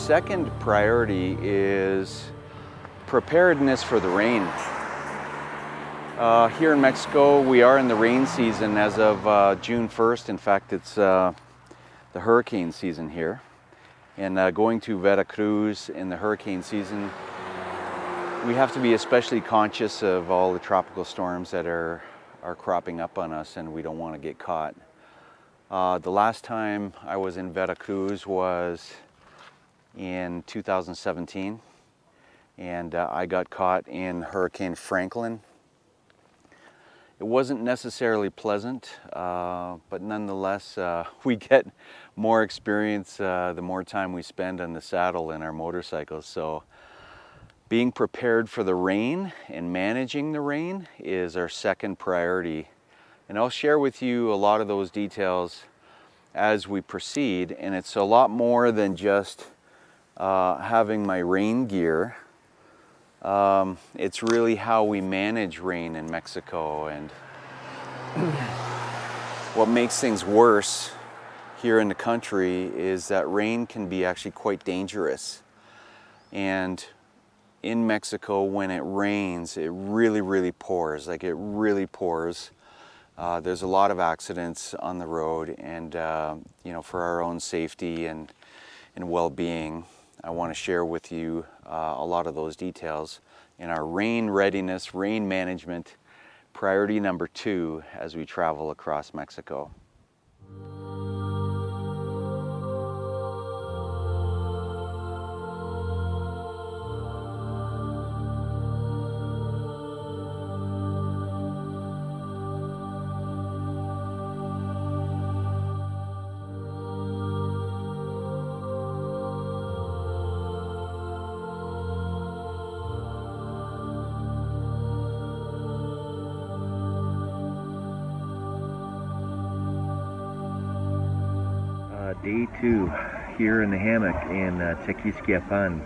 second priority is preparedness for the rain. Here in Mexico, we are in the rain season as of June 1st. In fact, it's the hurricane season here. And going to Veracruz in the hurricane season, we have to be especially conscious of all the tropical storms that are cropping up on us, and we don't want to get caught. The last time I was in Veracruz was in 2017, and I got caught in Hurricane Franklin. It wasn't necessarily pleasant, but nonetheless, we get more experience the more time we spend on the saddle in our motorcycles. So being prepared for the rain and managing the rain is our second priority. And I'll share with you a lot of those details as we proceed. And it's a lot more than just having my rain gear. It's really how we manage rain in Mexico, and what makes things worse here in the country is that rain can be actually quite dangerous. And in Mexico, when it rains, it really pours. Like, it really pours. There's a lot of accidents on the road, and you know, for our own safety and well-being, I want to share with you a lot of those details in our rain readiness, rain management, priority number 2 as we travel across Mexico. Day 2 here in the hammock in Tequisquiapan.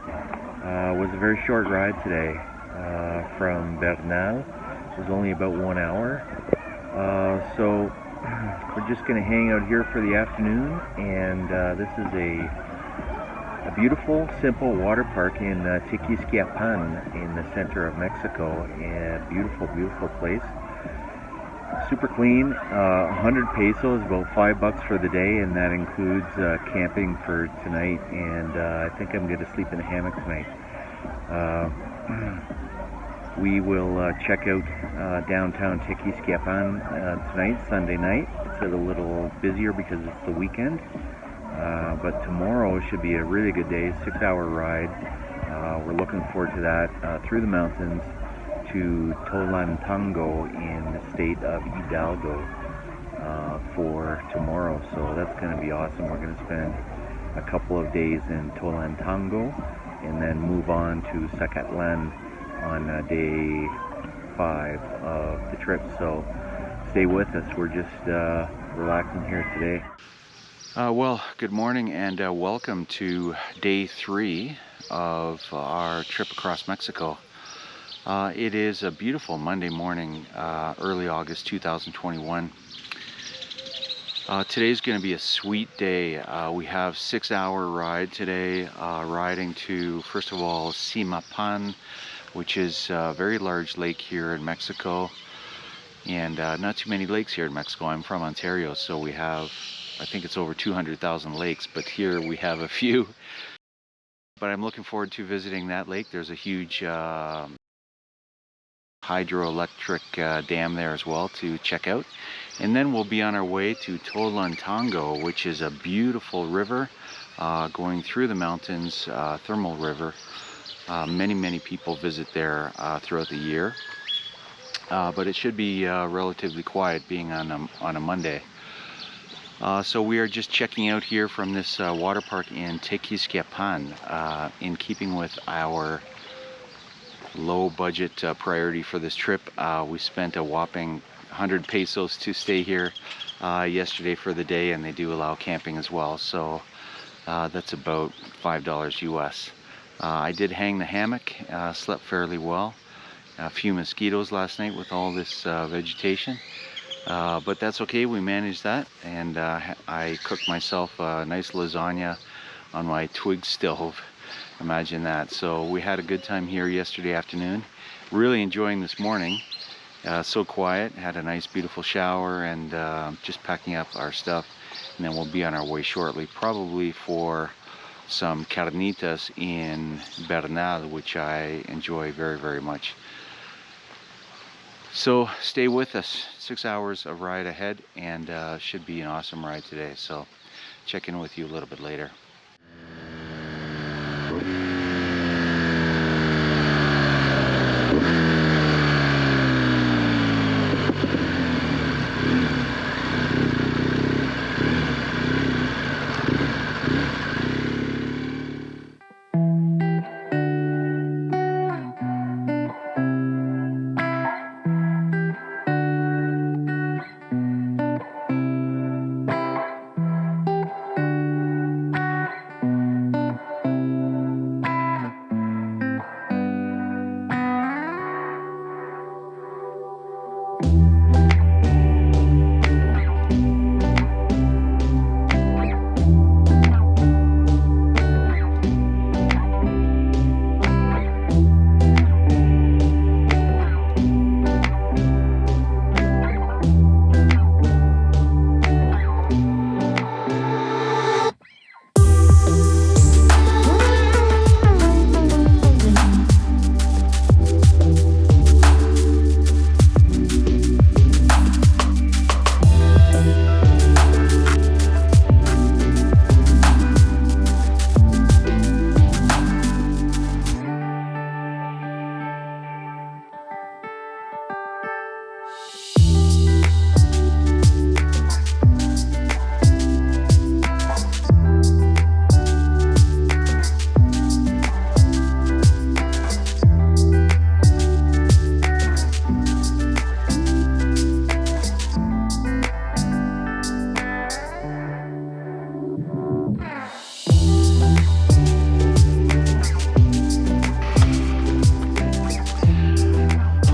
Was a very short ride today from Bernal. It was only about 1 hour. So we're just going to hang out here for the afternoon, and this is a beautiful, simple water park in Tequisquiapan in the center of Mexico. A beautiful place. Super clean. 100 pesos, about $5 for the day, and that includes camping for tonight. And I think I'm going to sleep in a hammock tonight. We will check out downtown Tequisquiapan tonight, Sunday night. It's a little busier because it's the weekend, but tomorrow should be a really good day. 6-hour ride. We're looking forward to that through the mountains to Tolantongo in the state of Hidalgos for tomorrow. So that's going to be awesome. We're going to spend a couple of days in Tolantongo and then move on to Zimapan on day 5 of the trip. So stay with us. We're just relaxing here today. Well, good morning and welcome to day 3 of our trip across Mexico. It is a beautiful Monday morning, early August 2021. Today's going to be a sweet day. We have 6-hour ride today, riding to, first of all, Zimapan, which is a very large lake here in Mexico, and not too many lakes here in Mexico. I'm from Ontario, so we have, I think it's over 200,000 lakes, but here we have a few. But I'm looking forward to visiting that lake. There's a huge hydroelectric dam there as well to check out. And then we'll be on our way to Tolantongo, which is a beautiful river going through the mountains, thermal river. Many people visit there throughout the year, but it should be relatively quiet being on a Monday. So we are just checking out here from this water park in Tequisquiapan, in keeping with our low budget priority for this trip. We spent a whopping 100 pesos to stay here yesterday for the day, and they do allow camping as well, so that's about $5 US. I did hang the hammock, slept fairly well. A few mosquitoes last night with all this vegetation, but that's okay. We managed that, and I cooked myself a nice lasagna on my twig stove. Imagine that. So we had a good time here yesterday afternoon. Really enjoying this morning. So quiet. Had a nice beautiful shower and just packing up our stuff. And then we'll be on our way shortly, probably for some carnitas in Bernal, which I enjoy very, very much. So stay with us. 6 hours of ride ahead, and should be an awesome ride today. So check in with you a little bit later.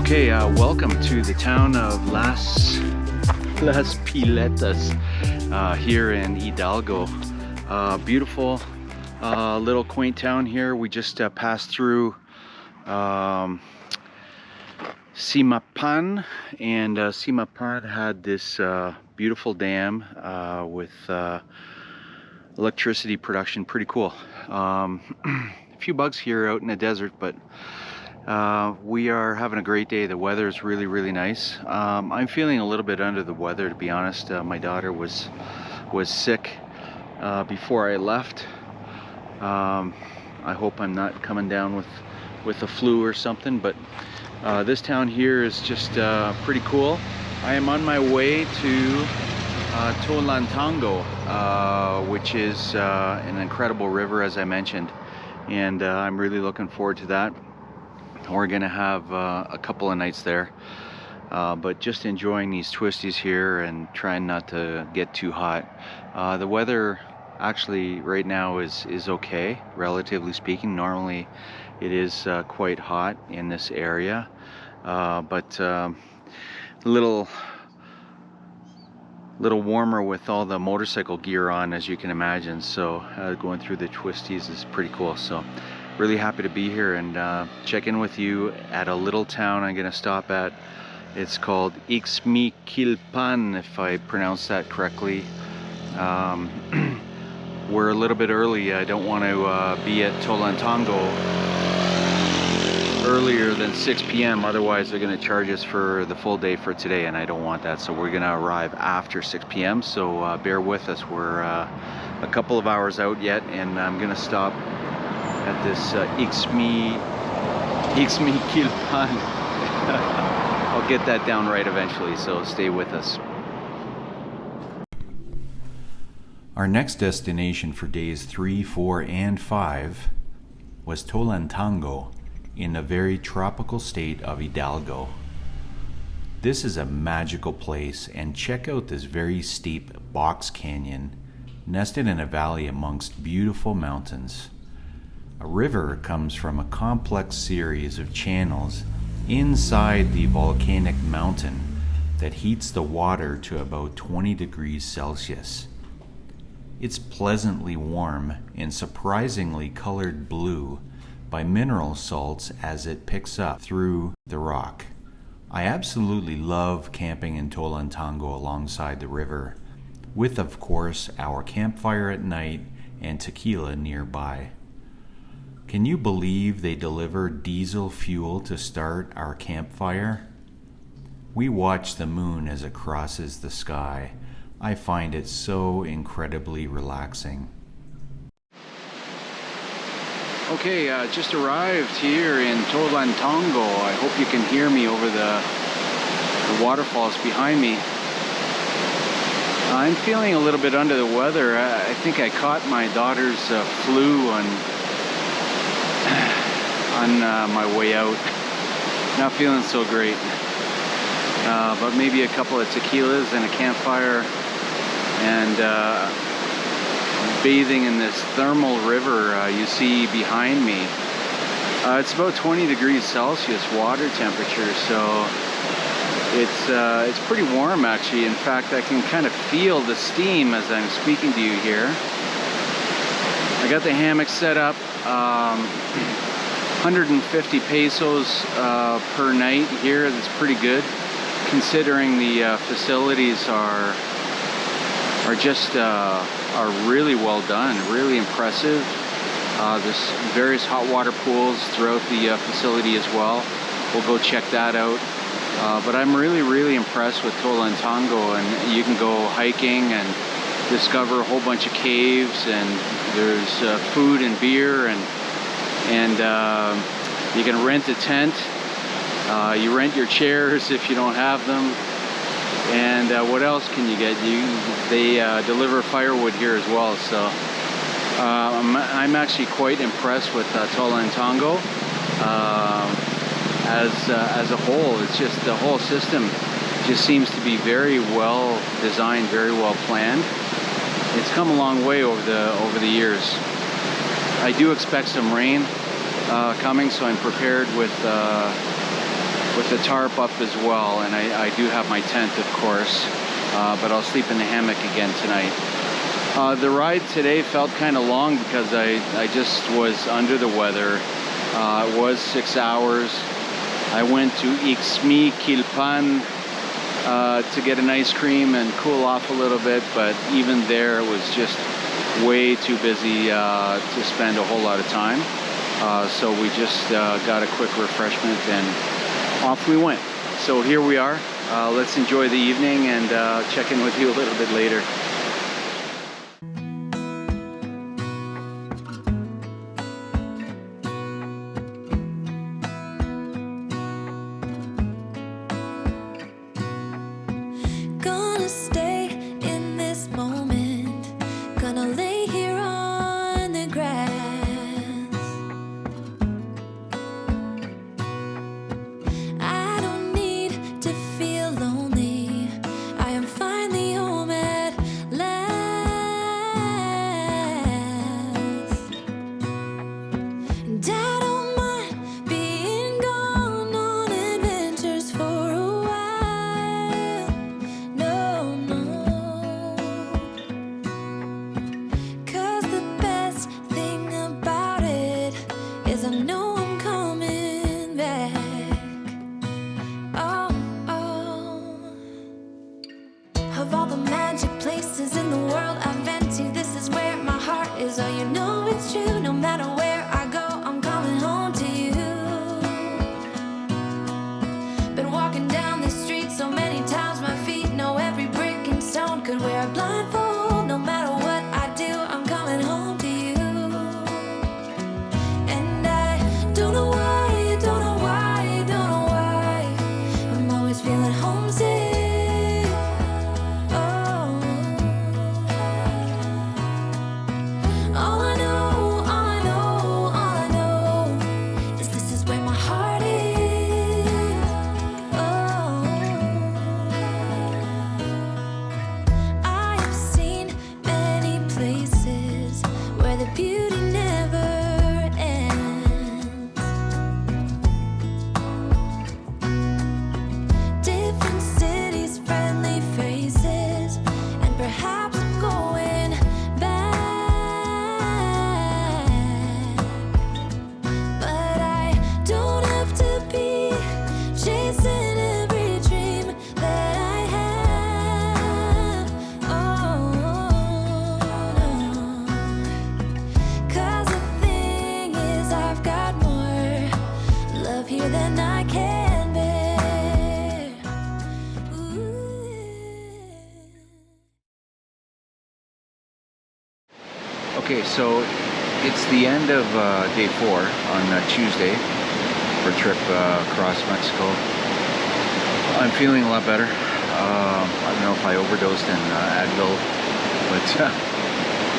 Okay, welcome to the town of Las Piletas here in Hidalgo. Beautiful little quaint town here. We just passed through Zimapan, and Zimapan had this beautiful dam with electricity production. Pretty cool. A few bugs here out in the desert, but we are having a great day. The weather is really, really nice. I'm feeling a little bit under the weather, to be honest. My daughter was sick before I left. I hope I'm not coming down with the flu or something, but this town here is just pretty cool. I am on my way to Tolantongo, which is an incredible river, as I mentioned, and I'm really looking forward to that. We're gonna have a couple of nights there, but just enjoying these twisties here and trying not to get too hot. The weather actually right now is okay, relatively speaking. Normally it is quite hot in this area, but a little warmer with all the motorcycle gear on, as you can imagine. So going through the twisties is pretty cool. So really happy to be here and check in with you at a little town I'm gonna stop at. It's called MEXplore, if I pronounce that correctly. We're a little bit early. I don't want to be at Tolantongo earlier than 6 p.m. otherwise they're going to charge us for the full day for today, and I don't want that. So we're going to arrive after 6 p.m. so bear with us. We're a couple of hours out yet, and I'm going to stop at this MEXplore. I'll get that down right eventually, so stay with us. Our next destination for days 3, 4, and 5 was Tolantongo in the very tropical state of Hidalgo. This is a magical place, and check out this very steep box canyon nested in a valley amongst beautiful mountains. A river comes from a complex series of channels inside the volcanic mountain that heats the water to about 20 degrees Celsius. It's pleasantly warm and surprisingly colored blue by mineral salts as it picks up through the rock. I absolutely love camping in Tolantongo alongside the river, with of course our campfire at night and tequila nearby. Can you believe they deliver diesel fuel to start our campfire? We watch the moon as it crosses the sky. I find it so incredibly relaxing. Okay, just arrived here in Tolantongo. I hope you can hear me over the waterfalls behind me. I'm feeling a little bit under the weather. I think I caught my daughter's flu on my way out. Not feeling so great. But maybe a couple of tequilas and a campfire and bathing in this thermal river you see behind me. It's about 20 degrees Celsius water temperature, so it's pretty warm actually. In fact, I can kind of feel the steam as I'm speaking to you here. I got the hammock set up, 150 pesos per night here. That's pretty good, considering the facilities are just are really well done, really impressive. There's various hot water pools throughout the facility as well. We'll go check that out. But I'm really impressed with Tolantongo, and you can go hiking and discover a whole bunch of caves, and there's food and beer, and you can rent a tent. You rent your chairs if you don't have them. And what else can you get? They deliver firewood here as well. So I'm actually quite impressed with Tolantongo as a whole. It's just the whole system just seems to be very well designed, very well planned. It's come a long way over the years. I do expect some rain coming, so I'm prepared with the tarp up as well, and I do have my tent, of course, but I'll sleep in the hammock again tonight. The ride today felt kind of long because I just was under the weather. It was 6 hours. I went to MEXplore to get an ice cream and cool off a little bit, but even there it was just way too busy to spend a whole lot of time. So we just got a quick refreshment and off we went. So here we are. Let's enjoy the evening and check in with you a little bit later. Gonna stay in this moment. Gonna lay here on the grass. I don't need to feel lonely. I am finally home at Okay, so it's the end of day 4 on Tuesday for a trip across Mexico. I'm feeling a lot better. I don't know if I overdosed in Advil, but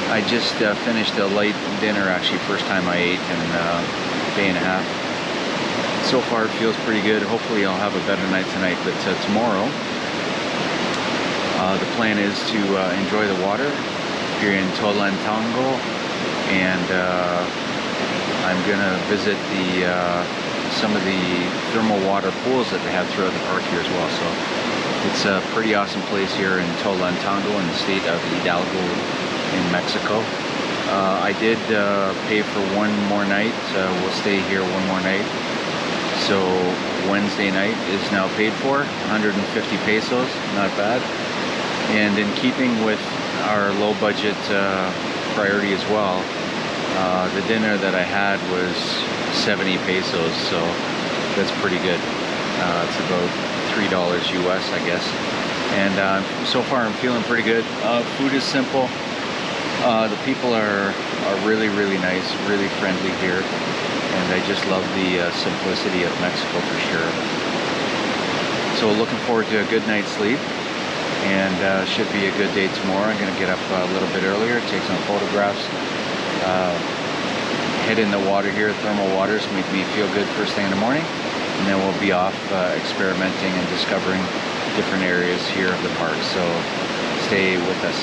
I just finished a light dinner, actually, first time I ate in a day and a half. So far it feels pretty good. Hopefully I'll have a better night tonight, but tomorrow the plan is to enjoy the water here in Tolantongo, and I'm gonna visit some of the thermal water pools that they have throughout the park here as well. So it's a pretty awesome place here in Tolantongo in the state of Hidalgo in Mexico. I did pay for one more night. We'll stay here one more night. So Wednesday night is now paid for, 150 pesos, not bad. And in keeping with our low budget priority as well, the dinner that I had was 70 pesos, so that's pretty good. It's about $3 US, I guess. And so far I'm feeling pretty good. Food is simple. The people are really, really nice, really friendly here. And I just love the simplicity of Mexico for sure. So looking forward to a good night's sleep, and should be a good day tomorrow. I'm going to get up a little bit earlier, take some photographs, head in the water here, thermal waters, make me feel good first thing in the morning, and then we'll be off experimenting and discovering different areas here of the park. So stay with us.